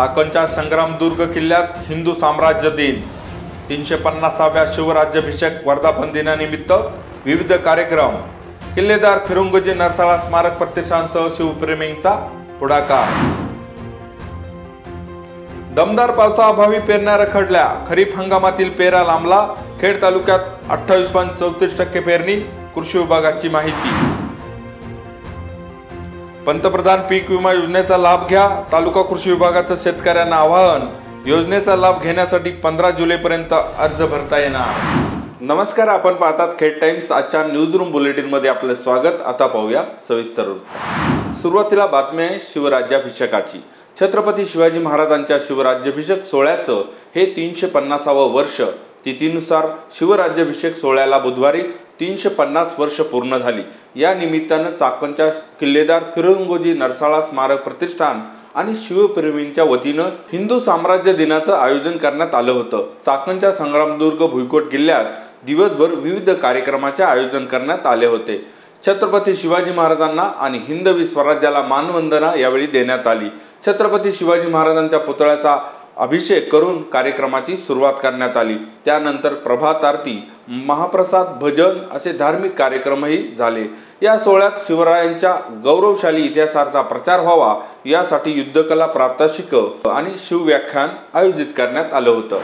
चाकणच्या संग्रामदुर्ग किल्ल्यात हिंदू साम्राज्य दिन 350व्या शिवराज्याभिषेक वर्धापन दिनानिमित्त विविध कार्यक्रम। किल्लेदार फिरंगोजी नरसाळा स्मारक प्रतिष्ठानसह शिवप्रेमींचा पुढाकार। दमदार पावसाअभावी पेरण्या रखडल्या, खरीप हंगामातील पेरा लांबला। खेड तालुक्यात 28.34% पेरणी, कृषी विभागाची माहिती। पंतप्रधान पीक विमा योजनेचा लाभ घ्या, तालुका कृषी विभागाचं शेतकऱ्यांना आवाहन। योजनेचा लाभ घेण्यासाठी 15 जुलैपर्यंत अर्ज भरता येणार। नमस्कार, आपण पाहतात खेड टाइम्स। आजच्या न्यूज रूम बुलेटिन मध्ये आपले स्वागत। आता पाहूया सविस्तर वृत्तांत। सुरुवातीला बातमी आहे शिवराज्याभिषेकाची। छत्रपती शिवाजी महाराजांच्या शिवराज्याभिषेक सोहळ्याचं हे 350वं वर्ष। तिथीनुसार शिवराज्याभिषेक सोहळ्याला बुधवारी 350 वर्ष पूर्ण झाली। या निमित्तानं चाकणच्या किल्लेदार फिरंगोजी नरसाळा स्मारक प्रतिष्ठान आणि शिवप्रेमींच्या वतीनं हिंदू साम्राज्य दिनाचं आयोजन करण्यात आलं होतं। चाकणच्या संग्रामदुर्ग भुईकोट किल्ल्यात दिवसभर विविध कार्यक्रमाचे आयोजन करण्यात आले होते। छत्रपती शिवाजी महाराजांना आणि हिंदवी स्वराज्याला मानवंदना यावेळी देण्यात आली। छत्रपती शिवाजी महाराजांच्या पुतळ्याचा अभिषेक करून कार्यक्रमाची सुरुवात करण्यात आली। त्यानंतर प्रभात आरती, महाप्रसाद, भजन असे धार्मिक कार्यक्रमही झाले। या सोहळ्यात शिवरायांच्या गौरवशाली इतिहासाचा प्रचार व्हावा यासाठी युद्धकला प्रात्यक्षिक आणि शिवव्याख्यान आयोजित करण्यात आलं होतं।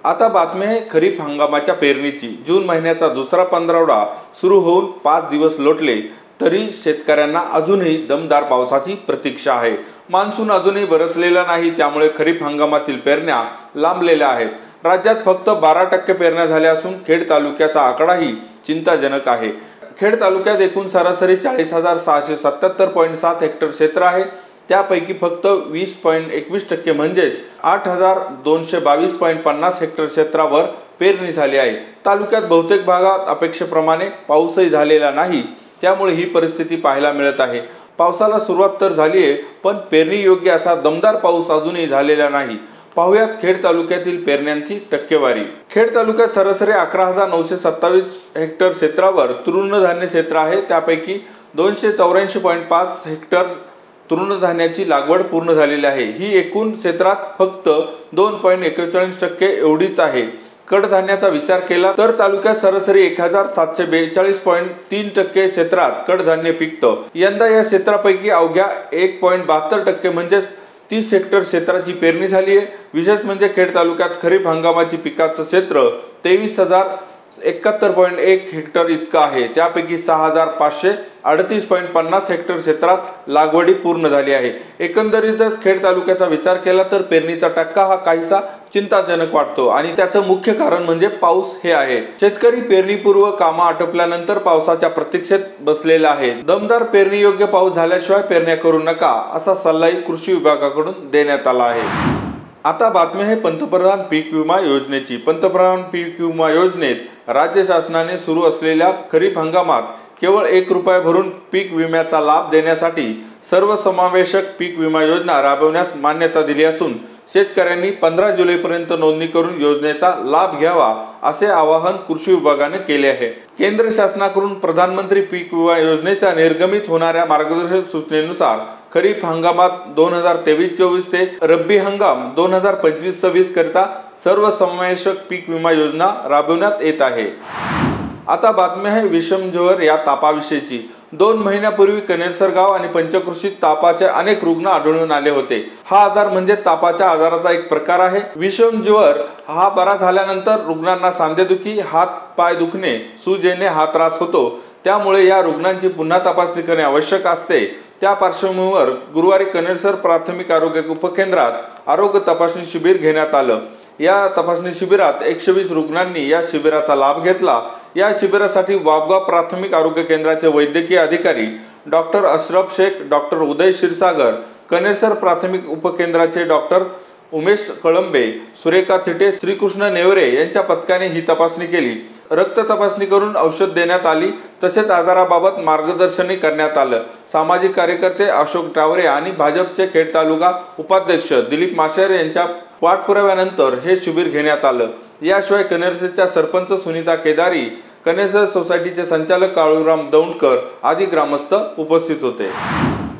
आता बातमी आहे खरीप हंगामाच्या पेरणीची। जून महिन्याचा दुसरा पंधरवडा सुरू होऊन 5 दिवस लोटले तरी शेतकऱ्यांना अजूनही दमदार पावसाची प्रतीक्षा आहे। मान्सून अजूनही बरसलेला नाही, त्यामुळे खरीप हंगामातील पेरण्या लांबलेल्या आहेत। राज्यात फक्त 12% पेरण्या झाल्या असून खेड तालुक्याचा आकडाही चिंताजनक आहे। खेड तालुक्यात एकूण सरासरी 40,677.7 हेक्टर क्षेत्र आहे। त्यापैकी फक्त 20.21% म्हणजेच 8,222.50 हेक्टर क्षेत्रावर पेरणी झाली आहे। तालुक्यात बहुतेक भागात अपेक्षेप्रमाणे पाऊसही झालेला नाही, त्यामुळे ही परिस्थिती पाहायला मिळत आहे। पावसाला सुरुवात तर झाली आहे, पण पेरणी योग्य असा दमदार पाऊस अजूनही झालेला नाही। पाहुयात खेड तालुक्यातील पेरण्यांची टक्केवारी। खेड तालुक्यात सरासरी 11,927 हेक्टर क्षेत्रावर तृणधान्य क्षेत्र आहे। त्यापैकी 284.5 हेक्टर तृणधान्याची लागवड पूर्ण झालेली आहे। ही एकूण क्षेत्रात फक्त 2.41% एवढीच आहे। कडधान्याचा विचार केला तर तालुक्यात सरासरी 1,742.3% क्षेत्रात कडधान्य पिकतं। यंदा या क्षेत्रापैकी अवघ्या 1.72% म्हणजे 30 हेक्टर क्षेत्राची पेरणी झाली आहे। विशेष म्हणजे खेड तालुक्यात खरीप हंगामाची पिकाचं क्षेत्र 23,071.1 हेक्टर इतकं आहे। त्यापैकी 6,538.50 हेक्टर क्षेत्रात लागवडी पूर्ण झाली आहे। एकंदरीतच खेड तालुक्याचा विचार केला तर पेरणीचा टक्का हा काहीसा चिंताजनक वाटतो आणि त्याचं मुख्य कारण म्हणजे पाऊस हे आहे। शेतकरी पेरणीपूर्व कामं आटोपल्यानंतर पावसाच्या प्रतीक्षेत बसलेला आहे। दमदार पेरणी योग्य पाऊस झाल्याशिवाय पेरण्या करू नका असा सल्लाही कृषी विभागाकडून देण्यात आला आहे। आता बातमी आहे पंतप्रधान पीक विमा योजनेची। पंतप्रधान पीक विमा योजनेत राज्य शासनाने सुरू असलेल्या खरीप हंगामात केवळ 1 रुपया भरून पीक विम्याचा लाभ देण्यासाठी सर्वसमावेशक पीक विमा योजना राबवण्यास मान्यता दिली असून शेतकऱ्यांनी 15 जुलैपर्यंत नोंदणी करून योजनेचा लाभ घ्यावा असे आवाहन कृषी विभागाने केले आहे। केंद्र शासनाकडून प्रधानमंत्री पीक विमा योजनेच्या निर्गमित होणाऱ्या मार्गदर्शक सूचनेनुसार खरीप हंगामात 2023-24 ते रब्बी हंगाम 2025-26 करिता सर्वसमावेशक पीक विमा योजना राबवण्यात येत आहे। आता बातमी आहे विषमज्वर या तापाविषयीची। 2 महिन्यापूर्वी कनेरसर गाव आणि पंचक्रोशीत तापाचे अनेक रुग्ण आढळून आले होते। हा आजार म्हणजे तापाच्या आजाराचा एक प्रकार आहे। विषमज्वर हा बरा झाल्यानंतर रुग्णांना सांधेदुखी, हात पाय दुखणे, सूज येणे हा त्रास होतो। त्यामुळे या रुग्णांची पुन्हा तपासणी करणे आवश्यक असते। त्या पार्श्वभूमीवर गुरुवारी कनेरसर प्राथमिक आरोग्य उपकेंद्रात आरोग्य तपासणी शिबिर घेण्यात आलं। या तपासणी शिबिरात 120 रुग्णांनी या शिबिराचा लाभ घेतला। या शिबिरासाठी वाबगाव प्राथमिक आरोग्य केंद्राचे वैद्यकीय अधिकारी डॉक्टर अशरफ शेख, डॉक्टर उदय क्षीरसागर, कनेरसर प्राथमिक उपकेंद्राचे डॉक्टर उमेश कळंबे, सुरेखा थिटे, श्रीकृष्ण नेवरे यांच्या पथकाने ही तपासणी केली। रक्त तपासणी करून औषध देण्यात आली, तसेच आजाराबाबत मार्गदर्शनही करण्यात आलं। सामाजिक कार्यकर्ते अशोक टावरे आणि भाजपचे खेड तालुका उपाध्यक्ष दिलीप माशेर यांच्या पाठपुराव्यानंतर हे शिबिर घेण्यात आलं। याशिवाय कनेरसरच्या सरपंच सुनीता केदारी, कनेरसर सोसायटीचे संचालक काळूराम दौंडकर आदी ग्रामस्थ उपस्थित होते।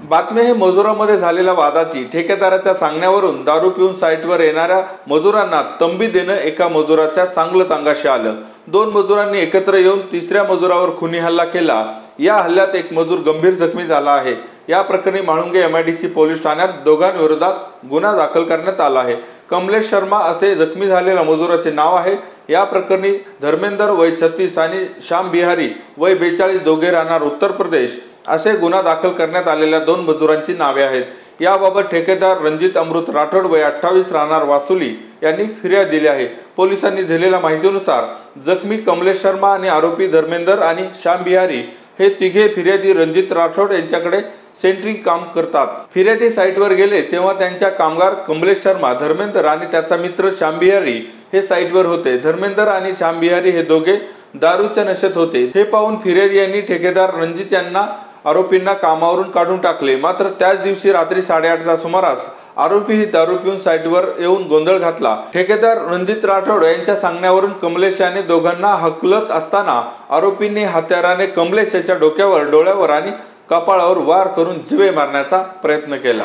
बातमी आहे मजुरांमध्ये झालेल्या वादाची। ठेकेदाराच्या सांगण्यावरून दारू पिऊन साईटवर येणाऱ्या मजुरांना तंबी देणं एका मजुराच्या चांगलंच अंगाशी आलं। 2 मजुरांनी एकत्र येऊन तिसऱ्या मजुरावर खुनी हल्ला केला। या हल्ल्यात एक मजूर गंभीर जखमी झाला आहे। या प्रकरणी म्हाळुंगे MIDC पोलीस ठाण्यात दोघांविरोधात गुन्हा दाखल करण्यात आला आहे। कमलेश शर्मा असे जखमी झालेल्या मजुराचे नाव आहे। या प्रकरणी धर्मेंद्र वय 36 आणि श्याम बिहारी वय 42 दोघे राहणार उत्तर प्रदेश असे गुन्हा दाखल करण्यात आलेल्या 2 मजुरांची नावे आहेत। याबाबत ठेकेदार रणजित अमृत राठोड वय 28 राहणार वासुली यांनी फिर्याद दिली आहे। पोलिसांनी दिलेल्या माहितीनुसार जखमी कमलेश शर्मा आणि आरोपी धर्मेंद्र आणि श्याम बिहारी हे तिघे फिर्यादी रणजित राठोड यांच्याकडे सेंट्रिंग काम करतात। फिर्यादी साईटवर गेले तेव्हा त्यांच्या कामगार कमलेश शर्मा, धर्मेंद्र आणि त्याचा मित्र श्याम बिहारी हे साईटवर होते। धर्मेंद्र आणि श्याम बिहारी हे दोघे दारूच्या नशेत होते। हे पाहून फिर्यादी यांनी ठेकेदार रणजित यांना आरोपींना कामावरून काढून टाकले। मात्र त्याच दिवशी रात्री 8:30च्या सुमारास आरोपी ही दारू पिऊन साईटवर येऊन गोंधळ घातला। ठेकेदार रणजित राठोड यांच्या सांगण्यावरून कमलेश याने दोघांना हकलत असताना आरोपींनी हत्याराने कमलेश याच्या डोक्यावर, डोळ्यावर आणि कपाळावर वार करून जीवे मारण्याचा प्रयत्न केला।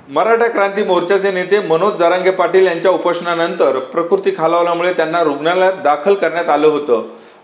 मराठा क्रांती मोर्चाचे नेते मनोज जरांगे पाटील यांच्या उपोषणानंतर प्रकृती खालावल्यामुळे त्यांना रुग्णालयात दाखल करण्यात आलं होतं।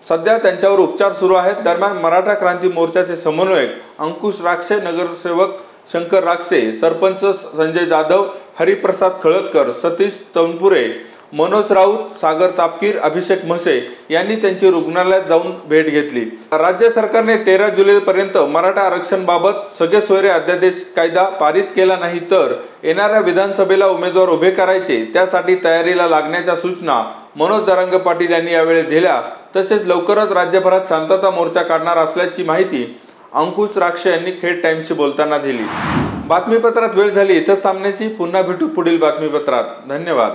सध्या त्यांच्यावर उपचार सुरू आहेत। दरम्यान मराठा क्रांती मोर्चाचे समन्वयक अंकुश राक्षे, नगरसेवक शंकर राक्षे, सरपंच संजय जाधव, हरिप्रसाद खळदकर, सतीश तनपुरे, मनोज राऊत, सागर तापकीर, अभिषेक म्हसे यांनी त्यांची रुग्णालयात जाऊन भेट घेतली। राज्य सरकारने 13 जुलैपर्यंत मराठा आरक्षणाबाबत सगळे सोयरे अध्यादेश कायदा पारित केला नाही तर येणाऱ्या विधानसभेला उमेदवार उभे करायचे, त्यासाठी तयारीला लागण्याच्या सूचना मनोज जरांगे पाटील यांनी यावेळी दिल्या। तसेच लवकरच राज्यभरात शांतता मोर्चा काढणार असल्याची माहिती अंकुश राक्षे यांनी खेड टाइम्सशी बोलताना दिली। बातमीपत्रात वेळ झाली इथंच थांबण्याची। पुन्हा भेटू पुढील बातमीपत्रात। धन्यवाद।